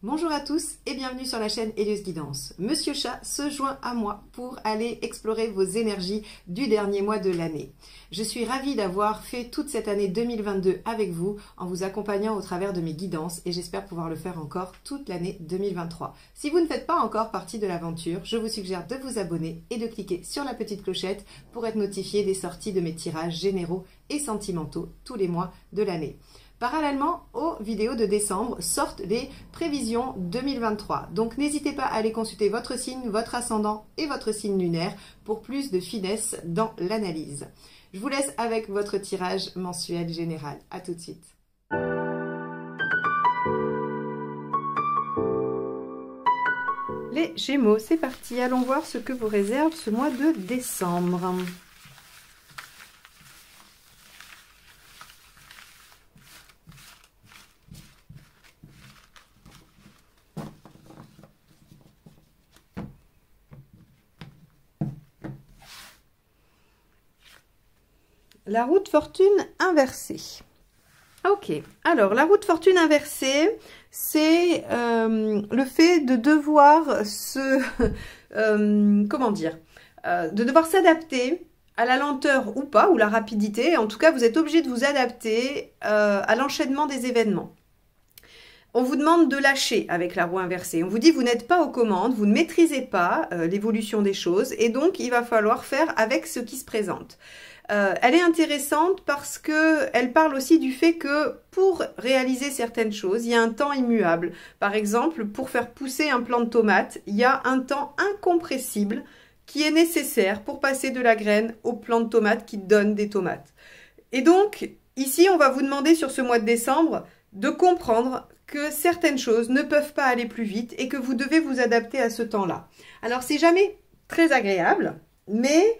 Bonjour à tous et bienvenue sur la chaîne Elios Guidance. Monsieur Chat se joint à moi pour aller explorer vos énergies du dernier mois de l'année. Je suis ravie d'avoir fait toute cette année 2022 avec vous en vous accompagnant au travers de mes guidances et j'espère pouvoir le faire encore toute l'année 2023. Si vous ne faites pas encore partie de l'aventure, je vous suggère de vous abonner et de cliquer sur la petite clochette pour être notifié des sorties de mes tirages généraux et sentimentaux tous les mois de l'année. Parallèlement aux vidéos de décembre sortent les prévisions 2023. Donc n'hésitez pas à aller consulter votre signe, votre ascendant et votre signe lunaire pour plus de finesse dans l'analyse. Je vous laisse avec votre tirage mensuel général. À tout de suite. Les Gémeaux, c'est parti. Allons voir ce que vous réserve ce mois de décembre. La roue de fortune inversée. Ok, alors la roue de fortune inversée, c'est le fait de devoir de devoir s'adapter à la lenteur ou pas, ou la rapidité. En tout cas, vous êtes obligé de vous adapter à l'enchaînement des événements. On vous demande de lâcher avec la roue inversée. On vous dit vous n'êtes pas aux commandes, vous ne maîtrisez pas l'évolution des choses et donc il va falloir faire avec ce qui se présente. Elle est intéressante parce qu'elle parle aussi du fait que pour réaliser certaines choses, il y a un temps immuable. Par exemple, pour faire pousser un plant de tomate, il y a un temps incompressible qui est nécessaire pour passer de la graine au plant de tomate qui donne des tomates. Et donc, ici, on va vous demander sur ce mois de décembre de comprendre que certaines choses ne peuvent pas aller plus vite et que vous devez vous adapter à ce temps-là. Alors, c'est jamais très agréable, mais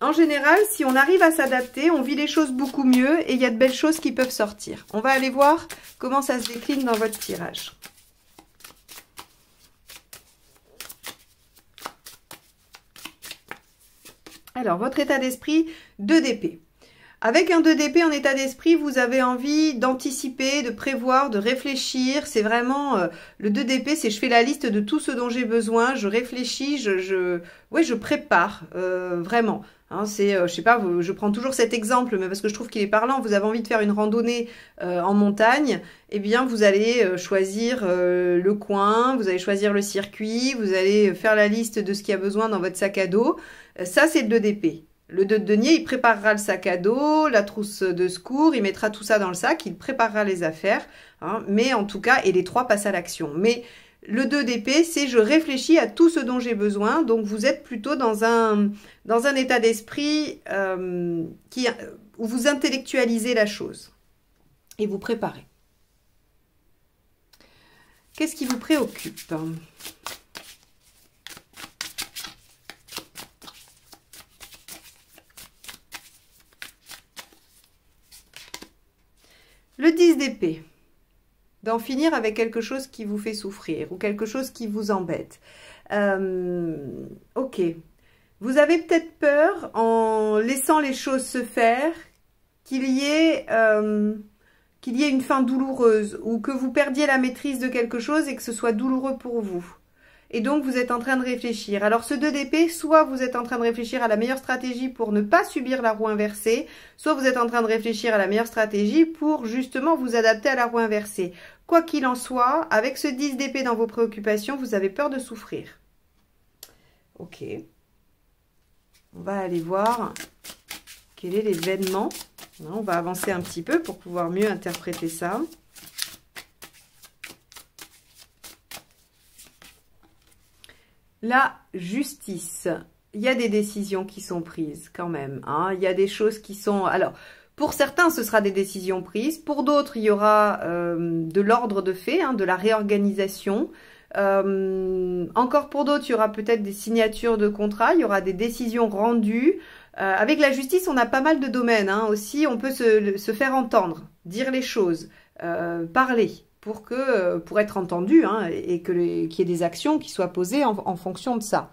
en général, si on arrive à s'adapter, on vit les choses beaucoup mieux et il y a de belles choses qui peuvent sortir. On va aller voir comment ça se décline dans votre tirage. Alors, votre état d'esprit, 2 d'épée. Avec un 2 d'épée en état d'esprit, vous avez envie d'anticiper, de prévoir, de réfléchir. C'est vraiment le 2 d'épée, c'est je fais la liste de tout ce dont j'ai besoin, je réfléchis, je prépare vraiment. Hein, c'est, je sais pas, je prends toujours cet exemple, mais parce que je trouve qu'il est parlant. Vous avez envie de faire une randonnée en montagne, eh bien vous allez choisir le coin, vous allez choisir le circuit, vous allez faire la liste de ce qu'il y a besoin dans votre sac à dos. Ça, c'est le 2 d'épée. Le 2 de denier, il préparera le sac à dos, la trousse de secours, il mettra tout ça dans le sac, il préparera les affaires, hein, mais en tout cas, et les 3 passent à l'action. Mais le 2 d'épée, c'est je réfléchis à tout ce dont j'ai besoin, donc vous êtes plutôt dans un état d'esprit où vous intellectualisez la chose et vous préparez. Qu'est-ce qui vous préoccupe ? Le 10 d'épée, d'en finir avec quelque chose qui vous fait souffrir ou quelque chose qui vous embête. Ok, vous avez peut-être peur en laissant les choses se faire qu'il y ait une fin douloureuse ou que vous perdiez la maîtrise de quelque chose et que ce soit douloureux pour vous. Et donc, vous êtes en train de réfléchir. Alors, ce 2 d'épée, soit vous êtes en train de réfléchir à la meilleure stratégie pour ne pas subir la roue inversée, soit vous êtes en train de réfléchir à la meilleure stratégie pour justement vous adapter à la roue inversée. Quoi qu'il en soit, avec ce 10 d'épée dans vos préoccupations, vous avez peur de souffrir. Ok. On va aller voir quel est l'événement. On va avancer un petit peu pour pouvoir mieux interpréter ça. La justice, il y a des décisions qui sont prises quand même. Hein. Il y a des choses qui sont... Alors, pour certains, ce sera des décisions prises. Pour d'autres, il y aura de l'ordre de fait, hein, de la réorganisation. Encore pour d'autres, il y aura peut-être des signatures de contrats. Il y aura des décisions rendues. Avec la justice, on a pas mal de domaines. Hein. Aussi, on peut se faire entendre, dire les choses, parler. Pour être entendu hein, et qu'il y ait des actions qui soient posées en fonction de ça.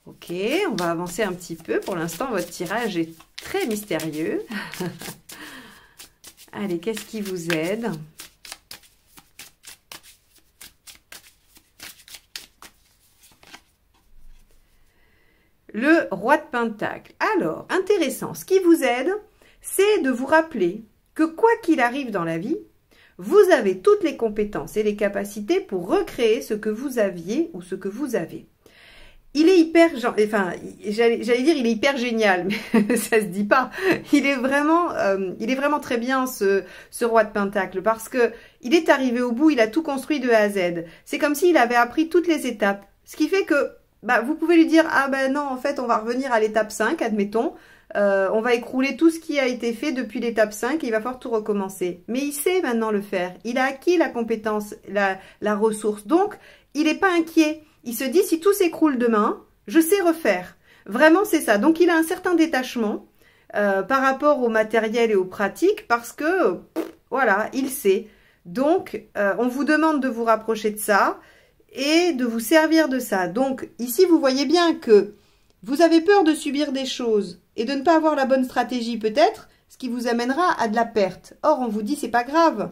Ok, on va avancer un petit peu. Pour l'instant, votre tirage est très mystérieux. Allez, qu'est-ce qui vous aide? le roi de Pentacle. Alors, intéressant, ce qui vous aide, c'est de vous rappeler que quoi qu'il arrive dans la vie, vous avez toutes les compétences et les capacités pour recréer ce que vous aviez ou ce que vous avez. Il est hyper, enfin, j'allais dire, il est hyper génial, mais ça se dit pas. Il est vraiment très bien ce roi de Pentacle parce que il est arrivé au bout, il a tout construit de A à Z. C'est comme s'il avait appris toutes les étapes, ce qui fait que, bah, vous pouvez lui dire, ah ben non, en fait, on va revenir à l'étape 5, admettons. On va écrouler tout ce qui a été fait depuis l'étape 5 et il va falloir tout recommencer. Mais il sait maintenant le faire. Il a acquis la compétence, la ressource. Donc, il n'est pas inquiet. Il se dit, si tout s'écroule demain, je sais refaire. Vraiment, c'est ça. Donc, il a un certain détachement par rapport au matériel et aux pratiques parce que, voilà, il sait. Donc, on vous demande de vous rapprocher de ça et de vous servir de ça. Donc, ici, vous voyez bien que vous avez peur de subir des choses et de ne pas avoir la bonne stratégie peut-être, ce qui vous amènera à de la perte. Or, on vous dit, c'est pas grave.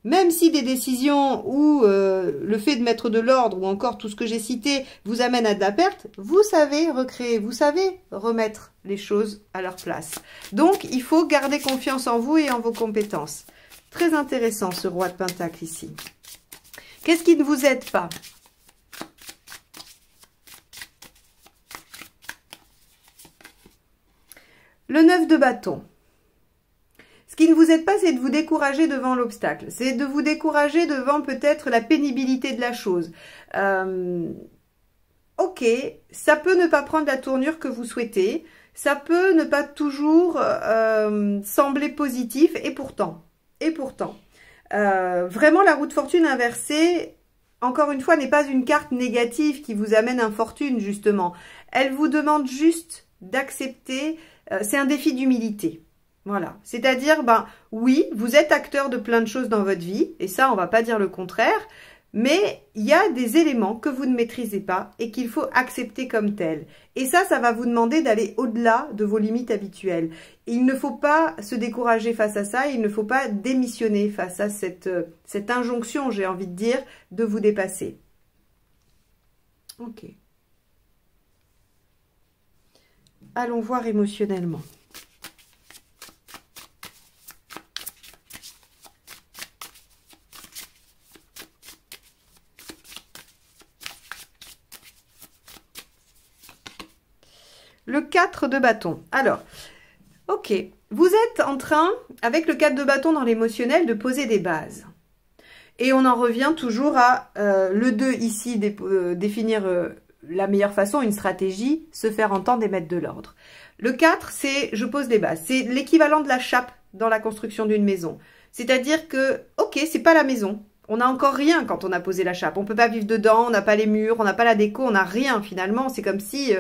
Même si des décisions ou le fait de mettre de l'ordre ou encore tout ce que j'ai cité vous amène à de la perte, vous savez recréer, vous savez remettre les choses à leur place. Donc, il faut garder confiance en vous et en vos compétences. Très intéressant ce roi de Pentacle ici. Qu'est-ce qui ne vous aide pas ? Le 9 de bâton. Ce qui ne vous aide pas, c'est de vous décourager devant l'obstacle. C'est de vous décourager devant peut-être la pénibilité de la chose. Ok, ça peut ne pas prendre la tournure que vous souhaitez. Ça peut ne pas toujours sembler positif. Et pourtant, vraiment la roue de fortune inversée, encore une fois, n'est pas une carte négative qui vous amène infortune, justement. Elle vous demande juste d'accepter, c'est un défi d'humilité. Voilà, c'est-à-dire, ben oui, vous êtes acteur de plein de choses dans votre vie, et ça, on va pas dire le contraire, mais il y a des éléments que vous ne maîtrisez pas et qu'il faut accepter comme tels. Et ça va vous demander d'aller au-delà de vos limites habituelles. Il ne faut pas se décourager face à ça, il ne faut pas démissionner face à cette injonction, j'ai envie de dire, de vous dépasser. Ok. Allons voir émotionnellement. Le 4 de bâton. Alors, ok, vous êtes en train, avec le 4 de bâton dans l'émotionnel, de poser des bases. Et on en revient toujours à le 2 ici, définir la meilleure façon, une stratégie, se faire entendre et mettre de l'ordre. Le 4, c'est je pose des bases. C'est l'équivalent de la chape dans la construction d'une maison. C'est-à-dire que, ok, c'est pas la maison. On n'a encore rien quand on a posé la chape. On peut pas vivre dedans, on n'a pas les murs, on n'a pas la déco, on n'a rien finalement. C'est comme si,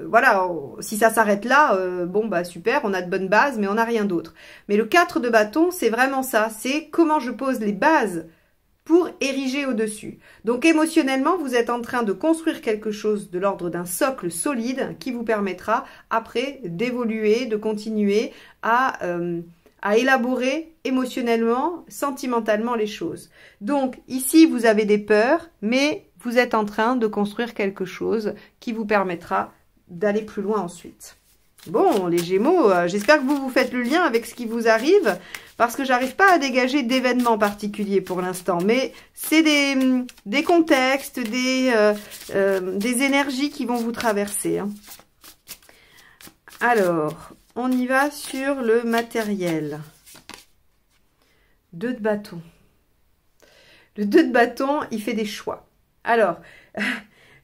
voilà, si ça s'arrête là, bon bah super, on a de bonnes bases, mais on n'a rien d'autre. Mais le 4 de bâton, c'est vraiment ça. C'est comment je pose les bases pour ériger au-dessus. Donc émotionnellement, vous êtes en train de construire quelque chose de l'ordre d'un socle solide qui vous permettra après d'évoluer, de continuer à élaborer émotionnellement, sentimentalement les choses. Donc ici, vous avez des peurs, mais vous êtes en train de construire quelque chose qui vous permettra d'aller plus loin ensuite. Bon, les Gémeaux, j'espère que vous faites le lien avec ce qui vous arrive, parce que j'arrive pas à dégager d'événements particuliers pour l'instant, mais c'est des contextes, des énergies qui vont vous traverser. Hein. Alors, on y va sur le matériel. 2 de bâton. Le 2 de bâton, il fait des choix. Alors,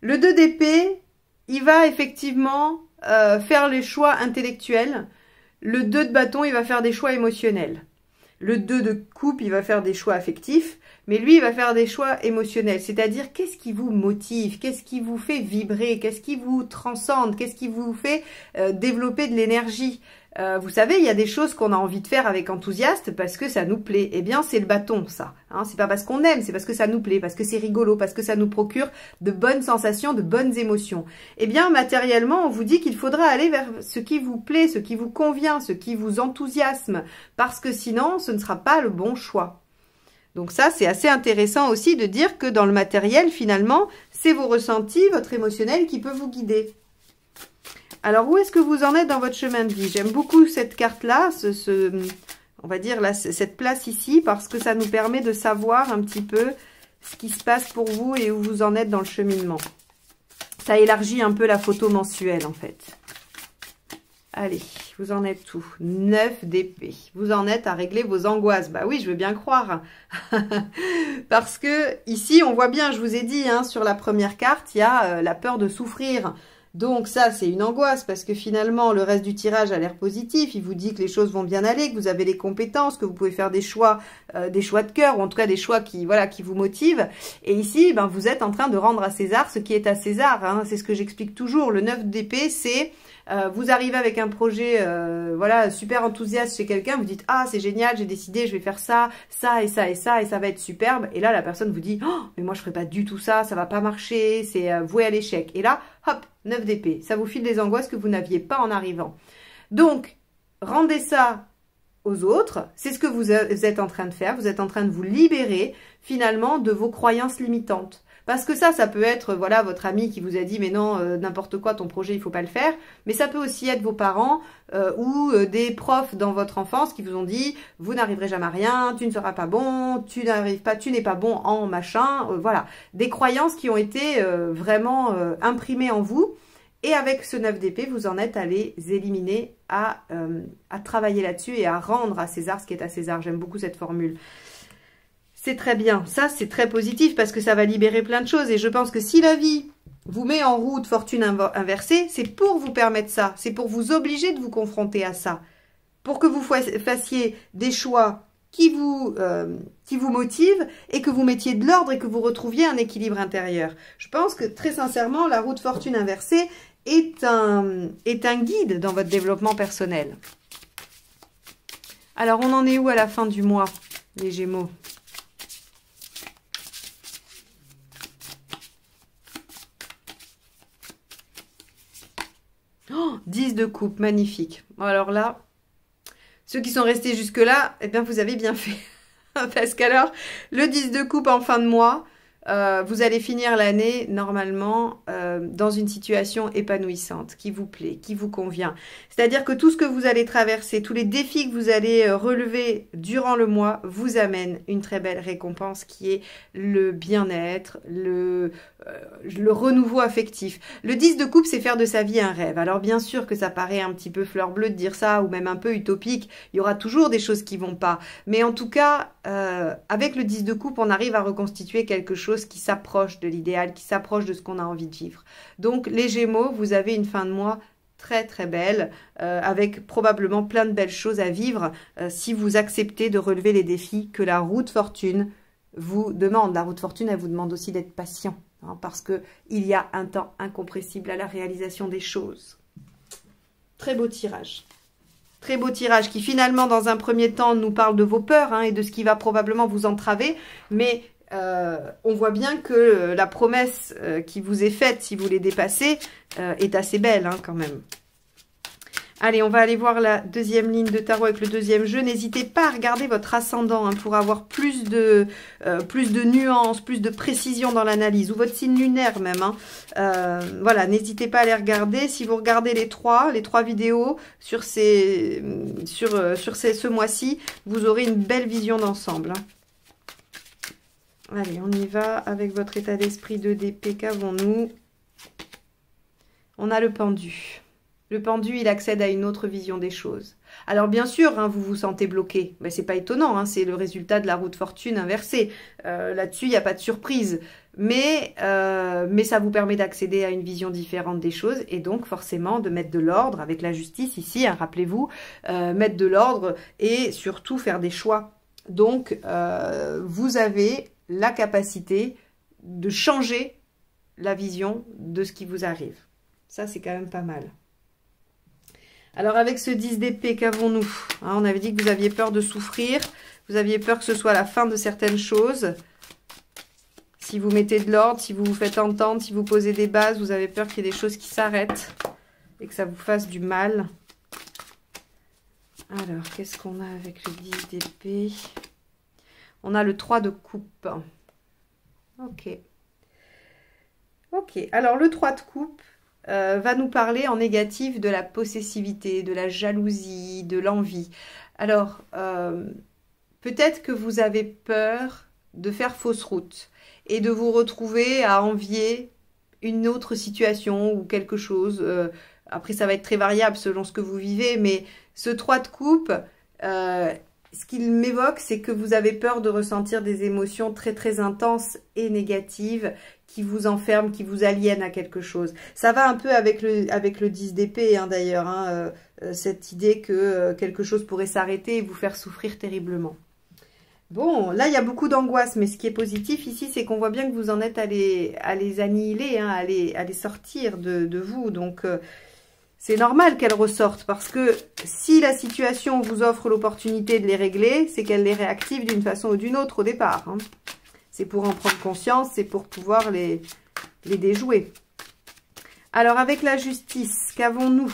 le 2 d'épée, il va effectivement faire les choix intellectuels. Le 2 de bâton, il va faire des choix émotionnels. Le 2 de coupe, il va faire des choix affectifs. Mais lui, il va faire des choix émotionnels. C'est-à-dire, qu'est-ce qui vous motive? Qu'est-ce qui vous fait vibrer? Qu'est-ce qui vous transcende? Qu'est-ce qui vous fait développer de l'énergie? Vous savez, il y a des choses qu'on a envie de faire avec enthousiasme parce que ça nous plaît. Eh bien, c'est le bâton, ça. Hein, c'est pas parce qu'on aime, c'est parce que ça nous plaît, parce que c'est rigolo, parce que ça nous procure de bonnes sensations, de bonnes émotions. Eh bien, matériellement, on vous dit qu'il faudra aller vers ce qui vous plaît, ce qui vous convient, ce qui vous enthousiasme, parce que sinon, ce ne sera pas le bon choix. Donc ça, c'est assez intéressant aussi de dire que dans le matériel, finalement, c'est vos ressentis, votre émotionnel qui peut vous guider. Alors, où est-ce que vous en êtes dans votre chemin de vie? J'aime beaucoup cette carte-là, on va dire là, cette place ici, parce que ça nous permet de savoir un petit peu ce qui se passe pour vous et où vous en êtes dans le cheminement. Ça élargit un peu la photo mensuelle, en fait. Allez, vous en êtes où? 9 d'épée. Vous en êtes à régler vos angoisses. Bah oui, je veux bien croire. Parce que ici, on voit bien, je vous ai dit, hein, sur la première carte, il y a la peur de souffrir. Donc ça, c'est une angoisse parce que finalement, le reste du tirage a l'air positif. Il vous dit que les choses vont bien aller, que vous avez les compétences, que vous pouvez faire des choix de cœur, ou en tout cas des choix qui, voilà, qui vous motivent. Et ici, ben, vous êtes en train de rendre à César ce qui est à César. Hein. C'est ce que j'explique toujours. Le 9 d'épée, c'est... vous arrivez avec un projet voilà, super enthousiaste chez quelqu'un, vous dites « Ah, c'est génial, j'ai décidé, je vais faire ça, ça et ça et ça, et ça va être superbe. » Et là, la personne vous dit « Oh, mais moi, je ferai pas du tout ça, ça va pas marcher, c'est voué à l'échec. » Et là, hop, 9 d'épée. Ça vous file des angoisses que vous n'aviez pas en arrivant. Donc, rendez ça aux autres. C'est ce que vous êtes en train de faire. Vous êtes en train de vous libérer, finalement, de vos croyances limitantes. Parce que ça peut être, voilà, votre ami qui vous a dit, mais non, n'importe quoi, ton projet, il faut pas le faire. Mais ça peut aussi être vos parents ou des profs dans votre enfance qui vous ont dit, vous n'arriverez jamais à rien, tu ne seras pas bon, tu n'es pas bon en machin. Voilà, des croyances qui ont été vraiment imprimées en vous. Et avec ce 9 d'épée, vous en êtes à les éliminer, à travailler là-dessus et à rendre à César ce qui est à César. J'aime beaucoup cette formule. C'est très bien. Ça, c'est très positif parce que ça va libérer plein de choses. Et je pense que si la vie vous met en roue de fortune inversée, c'est pour vous permettre ça. C'est pour vous obliger de vous confronter à ça. Pour que vous fassiez des choix qui vous motivent et que vous mettiez de l'ordre et que vous retrouviez un équilibre intérieur. Je pense que très sincèrement, la roue de fortune inversée est un guide dans votre développement personnel. Alors, on en est où à la fin du mois, les Gémeaux ? Oh, 10 de coupe, magnifique. Alors là, ceux qui sont restés jusque-là, eh bien, vous avez bien fait. Parce qu'alors, le 10 de coupe en fin de mois, vous allez finir l'année normalement dans une situation épanouissante, qui vous plaît, qui vous convient. C'est-à-dire que tout ce que vous allez traverser, tous les défis que vous allez relever durant le mois vous amènent une très belle récompense qui est le bien-être, le renouveau affectif. Le 10 de coupe, c'est faire de sa vie un rêve. Alors bien sûr que ça paraît un petit peu fleur bleue de dire ça, ou même un peu utopique, il y aura toujours des choses qui vont pas. Mais en tout cas, avec le 10 de coupe, on arrive à reconstituer quelque chose qui s'approche de l'idéal, qui s'approche de ce qu'on a envie de vivre. Donc les Gémeaux, vous avez une fin de mois très très belle, avec probablement plein de belles choses à vivre si vous acceptez de relever les défis que la roue de fortune vous demande. La roue de fortune, elle vous demande aussi d'être patient, hein, parce qu'il y a un temps incompressible à la réalisation des choses. Très beau tirage. Très beau tirage qui finalement, dans un premier temps, nous parle de vos peurs hein, et de ce qui va probablement vous entraver, mais on voit bien que la promesse qui vous est faite, si vous les dépassez, est assez belle hein, quand même. Allez, on va aller voir la deuxième ligne de tarot avec le deuxième jeu. N'hésitez pas à regarder votre ascendant hein, pour avoir plus de nuances, plus de précision dans l'analyse, ou votre signe lunaire même. Hein. Voilà, n'hésitez pas à les regarder. Si vous regardez les trois vidéos sur ce mois-ci, vous aurez une belle vision d'ensemble. Hein. Allez, on y va avec votre état d'esprit de d'épée. Qu'avons-nous? On a le pendu. Le pendu, il accède à une autre vision des choses. Alors bien sûr, hein, vous vous sentez bloqué. Mais c'est pas étonnant, hein, c'est le résultat de la roue de fortune inversée. Là-dessus, il n'y a pas de surprise. Mais ça vous permet d'accéder à une vision différente des choses et donc forcément de mettre de l'ordre avec la justice ici, hein, rappelez-vous, mettre de l'ordre et surtout faire des choix. Donc, vous avez la capacité de changer la vision de ce qui vous arrive. Ça, c'est quand même pas mal. Alors, avec ce 10 d'épée, qu'avons-nous hein, on avait dit que vous aviez peur de souffrir. Vous aviez peur que ce soit la fin de certaines choses. Si vous mettez de l'ordre, si vous vous faites entendre, si vous posez des bases, vous avez peur qu'il y ait des choses qui s'arrêtent et que ça vous fasse du mal. Alors, qu'est-ce qu'on a avec le 10 d'épée? On a le 3 de coupe. Ok. Ok, alors le 3 de coupe, va nous parler en négatif de la possessivité, de la jalousie, de l'envie. Alors, peut-être que vous avez peur de faire fausse route et de vous retrouver à envier une autre situation ou quelque chose. Après, ça va être très variable selon ce que vous vivez, mais ce 3 de coupe, ce qu'il m'évoque, c'est que vous avez peur de ressentir des émotions très très intenses et négatives qui vous enferment, qui vous aliènent à quelque chose. Ça va un peu avec le 10 d'épée, hein, d'ailleurs, hein, cette idée que quelque chose pourrait s'arrêter et vous faire souffrir terriblement. Bon, là, il y a beaucoup d'angoisse, mais ce qui est positif ici, c'est qu'on voit bien que vous en êtes à les annihiler, hein, à les sortir de vous. Donc, c'est normal qu'elles ressortent, parce que si la situation vous offre l'opportunité de les régler, c'est qu'elle les réactive d'une façon ou d'une autre au départ. Hein. C'est pour en prendre conscience, c'est pour pouvoir les déjouer. Alors, avec la justice, qu'avons-nous ?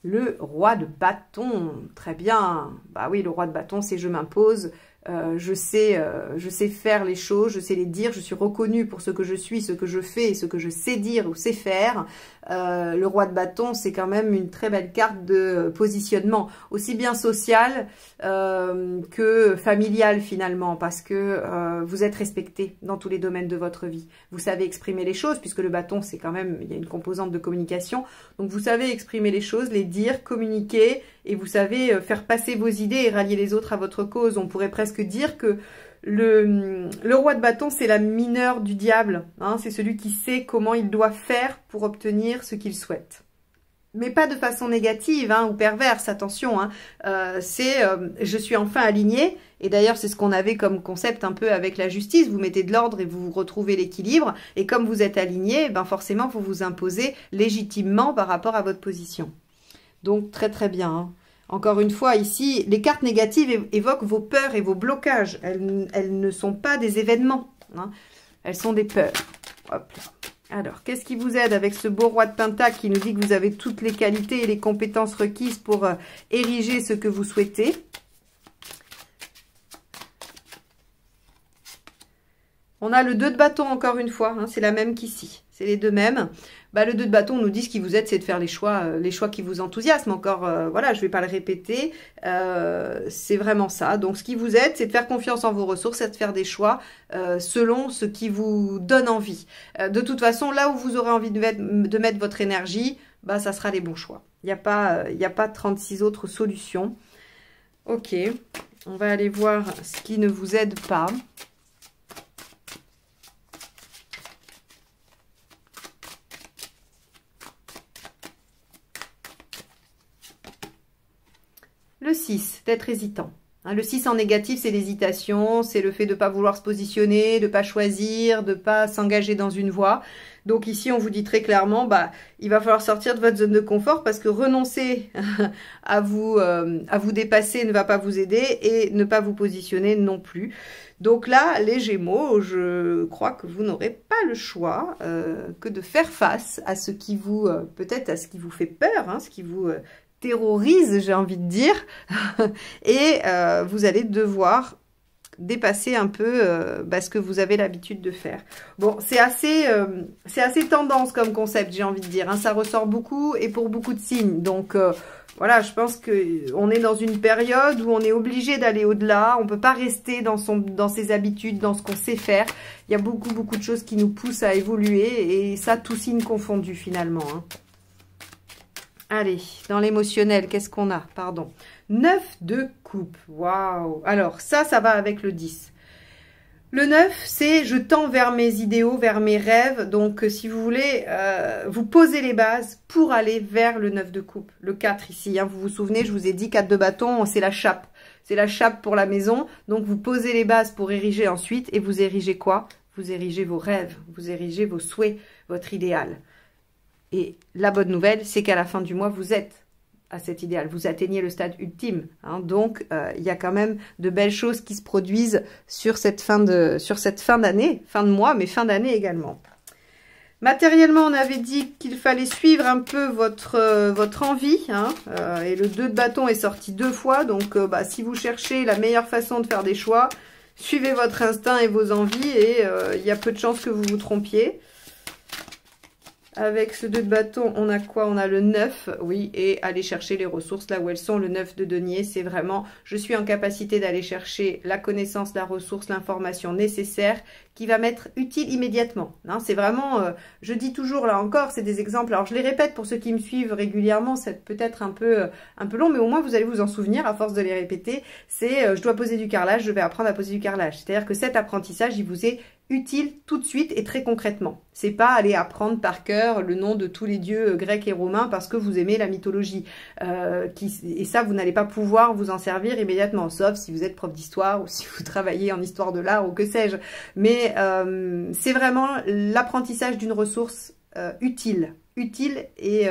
Le roi de bâton, très bien. Bah oui, le roi de bâton, c'est je m'impose. Je sais faire les choses, je sais les dire, je suis reconnue pour ce que je suis, ce que je fais et ce que je sais dire ou sais faire. Le roi de bâton, c'est quand même une très belle carte de positionnement, aussi bien social que familial finalement, parce que vous êtes respecté dans tous les domaines de votre vie. Vous savez exprimer les choses, puisque le bâton, c'est quand même, il y a une composante de communication. Donc vous savez exprimer les choses, les dire, communiquer, et vous savez faire passer vos idées et rallier les autres à votre cause. On pourrait presque dire que le roi de bâton, c'est la mineure du diable. Hein, c'est celui qui sait comment il doit faire pour obtenir ce qu'il souhaite. Mais pas de façon négative, hein, ou perverse, attention. Hein. Je suis enfin aligné. Et d'ailleurs, c'est ce qu'on avait comme concept un peu avec la justice. Vous mettez de l'ordre et vous retrouvez l'équilibre. Et comme vous êtes aligné, ben forcément, vous vous imposez légitimement par rapport à votre position. Donc, très très bien. Hein. Encore une fois, ici, les cartes négatives évoquent vos peurs et vos blocages. Elles ne sont pas des événements. Hein. Elles sont des peurs. Hop là. Alors, qu'est-ce qui vous aide avec ce beau roi de Pentacle qui nous dit que vous avez toutes les qualités et les compétences requises pour ériger ce que vous souhaitez? On a le 2 de bâton encore une fois. Hein, c'est la même qu'ici. C'est les deux mêmes. Bah, le 2 de bâton nous dit ce qui vous aide, c'est de faire les choix qui vous enthousiasment. Encore, voilà, je ne vais pas le répéter. C'est vraiment ça. Donc, ce qui vous aide, c'est de faire confiance en vos ressources et de faire des choix selon ce qui vous donne envie. De toute façon, là où vous aurez envie de mettre votre énergie, bah, ça sera les bons choix. Il n'y a pas 36 autres solutions. Ok, on va aller voir ce qui ne vous aide pas. Le 6, d'être hésitant. Le 6 en négatif, c'est l'hésitation, c'est le fait de ne pas vouloir se positionner, de ne pas choisir, de ne pas s'engager dans une voie. Donc ici, on vous dit très clairement, bah, il va falloir sortir de votre zone de confort parce que renoncer à vous dépasser ne va pas vous aider et ne pas vous positionner non plus. Donc là, les Gémeaux, je crois que vous n'aurez pas le choix que de faire face à ce qui vous, peut-être à ce qui vous fait peur, hein, ce qui vous terrorise, j'ai envie de dire, et vous allez devoir dépasser un peu ce que vous avez l'habitude de faire. Bon, c'est assez tendance comme concept, j'ai envie de dire, hein. Ça ressort beaucoup et pour beaucoup de signes. Donc voilà, je pense qu'on est dans une période où on est obligé d'aller au-delà. On ne peut pas rester dans ses habitudes, dans ce qu'on sait faire. Il y a beaucoup de choses qui nous poussent à évoluer et ça, tous signes confondus finalement, hein. Allez, dans l'émotionnel, qu'est-ce qu'on a? Pardon. 9 de coupe. Waouh! Alors, ça va avec le 10. Le 9, c'est je tends vers mes idéaux, vers mes rêves. Donc, si vous voulez, vous posez les bases pour aller vers le 9 de coupe. Le 4 ici, hein, vous vous souvenez, je vous ai dit 4 de bâton, c'est la chape. C'est la chape pour la maison. Donc, vous posez les bases pour ériger ensuite. Et vous érigez quoi? Vous érigez vos rêves, vous érigez vos souhaits, votre idéal. Et la bonne nouvelle, c'est qu'à la fin du mois, vous êtes à cet idéal. Vous atteignez le stade ultime. Hein. Donc, il y a quand même de belles choses qui se produisent sur cette fin d'année, fin de mois, mais fin d'année également. Matériellement, on avait dit qu'il fallait suivre un peu votre envie. Hein, et le 2 de bâton est sorti 2 fois. Donc, si vous cherchez la meilleure façon de faire des choix, Suivez votre instinct et vos envies et il y a peu de chances que vous vous trompiez. Avec ce 2 de bâton, on a quoi? On a le 9, oui, et aller chercher les ressources là où elles sont. Le 9 de denier, c'est vraiment, je suis en capacité d'aller chercher la connaissance, la ressource, l'information nécessaire qui va m'être utile immédiatement. Hein, c'est vraiment, je dis toujours, là encore, c'est des exemples. Alors, je les répète pour ceux qui me suivent régulièrement, c'est peut-être un peu long, mais au moins, vous allez vous en souvenir à force de les répéter. C'est, je dois poser du carrelage, je vais apprendre à poser du carrelage. C'est-à-dire que cet apprentissage, il vous est utile tout de suite et très concrètement. C'est pas aller apprendre par cœur le nom de tous les dieux grecs et romains parce que vous aimez la mythologie. Et ça, vous n'allez pas pouvoir vous en servir immédiatement, sauf si vous êtes prof d'histoire ou si vous travaillez en histoire de l'art ou que sais-je. Mais c'est vraiment l'apprentissage d'une ressource utile et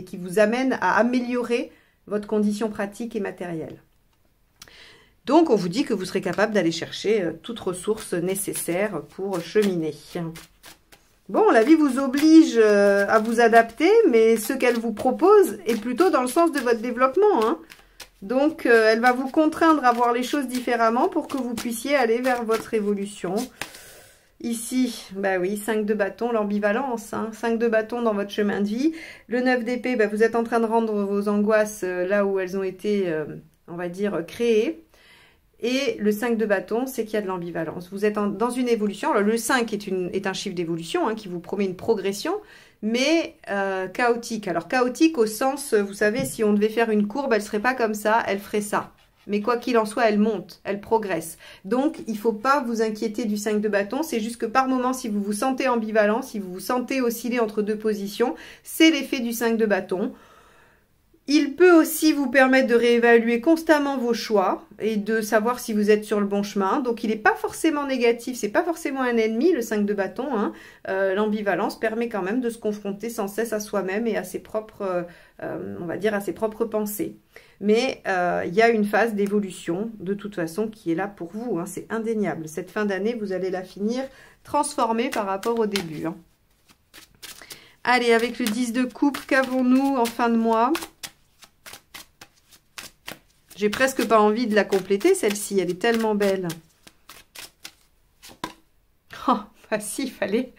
qui vous amène à améliorer votre condition pratique et matérielle. Donc, on vous dit que vous serez capable d'aller chercher toute ressource nécessaire pour cheminer. Bon, la vie vous oblige à vous adapter, mais ce qu'elle vous propose est plutôt dans le sens de votre développement. Hein. Donc, elle va vous contraindre à voir les choses différemment pour que vous puissiez aller vers votre évolution. Ici, bah oui, 5 de bâton, l'ambivalence, hein, 5 de bâton dans votre chemin de vie. Le 9 d'épée, bah, vous êtes en train de rendre vos angoisses là où elles ont été, on va dire, créées. Et le 5 de bâton, c'est qu'il y a de l'ambivalence. Vous êtes dans une évolution. Alors, le 5 est un chiffre d'évolution hein, qui vous promet une progression, mais chaotique. Alors, chaotique au sens, vous savez, si on devait faire une courbe, elle ne serait pas comme ça, elle ferait ça. Mais quoi qu'il en soit, elle monte, elle progresse. Donc, il ne faut pas vous inquiéter du 5 de bâton. C'est juste que par moment, si vous vous sentez ambivalent, si vous vous sentez osciller entre deux positions, c'est l'effet du 5 de bâton. Il peut aussi vous permettre de réévaluer constamment vos choix et de savoir si vous êtes sur le bon chemin. Donc, il n'est pas forcément négatif, c'est pas forcément un ennemi, le 5 de bâton. Hein. L'ambivalence permet quand même de se confronter sans cesse à soi-même et à ses propres, on va dire, à ses propres pensées. Mais il y a une phase d'évolution, de toute façon, qui est là pour vous. Hein. C'est indéniable. Cette fin d'année, vous allez la finir transformée par rapport au début. Hein. Allez, avec le 10 de coupe, qu'avons-nous en fin de mois ? J'ai presque pas envie de la compléter, celle-ci. Elle est tellement belle. Oh, bah si, il fallait.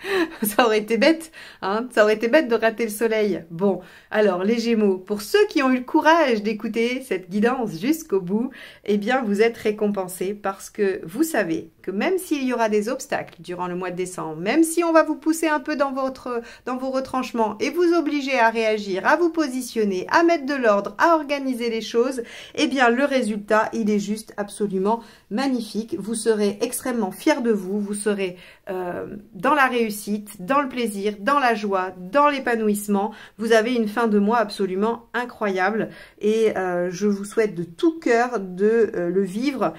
Ça aurait été bête. Hein, ça aurait été bête de rater le soleil. Bon, alors, les Gémeaux. Pour ceux qui ont eu le courage d'écouter cette guidance jusqu'au bout, eh bien, vous êtes récompensés parce que vous savez que même s'il y aura des obstacles durant le mois de décembre, même si on va vous pousser un peu dans vos retranchements et vous obliger à réagir, à vous positionner, à mettre de l'ordre, à organiser les choses, eh bien, le résultat, il est juste absolument magnifique. Vous serez extrêmement fiers de vous, vous serez dans la réussite, dans le plaisir, dans la joie, dans l'épanouissement. Vous avez une fin de mois absolument incroyable et je vous souhaite de tout cœur de le vivre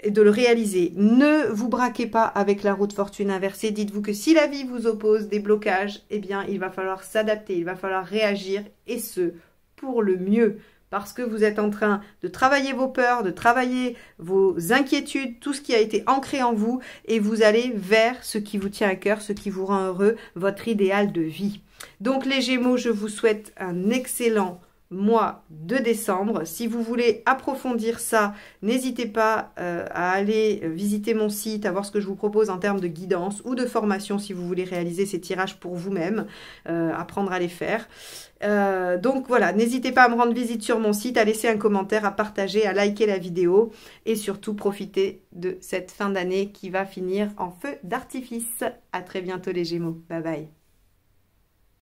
et de le réaliser. Ne vous braquez pas avec la roue de fortune inversée. Dites-vous que si la vie vous oppose des blocages, eh bien, il va falloir s'adapter, il va falloir réagir et ce, pour le mieux. Parce que vous êtes en train de travailler vos peurs, de travailler vos inquiétudes, tout ce qui a été ancré en vous, et vous allez vers ce qui vous tient à cœur, ce qui vous rend heureux, votre idéal de vie. Donc les Gémeaux, je vous souhaite un excellent mois de décembre. Si vous voulez approfondir ça, n'hésitez pas à aller visiter mon site, à voir ce que je vous propose en termes de guidance ou de formation si vous voulez réaliser ces tirages pour vous-même, apprendre à les faire. Donc voilà, n'hésitez pas à me rendre visite sur mon site, à laisser un commentaire, à partager, à liker la vidéo et surtout profitez de cette fin d'année qui va finir en feu d'artifice. À très bientôt les Gémeaux, bye bye.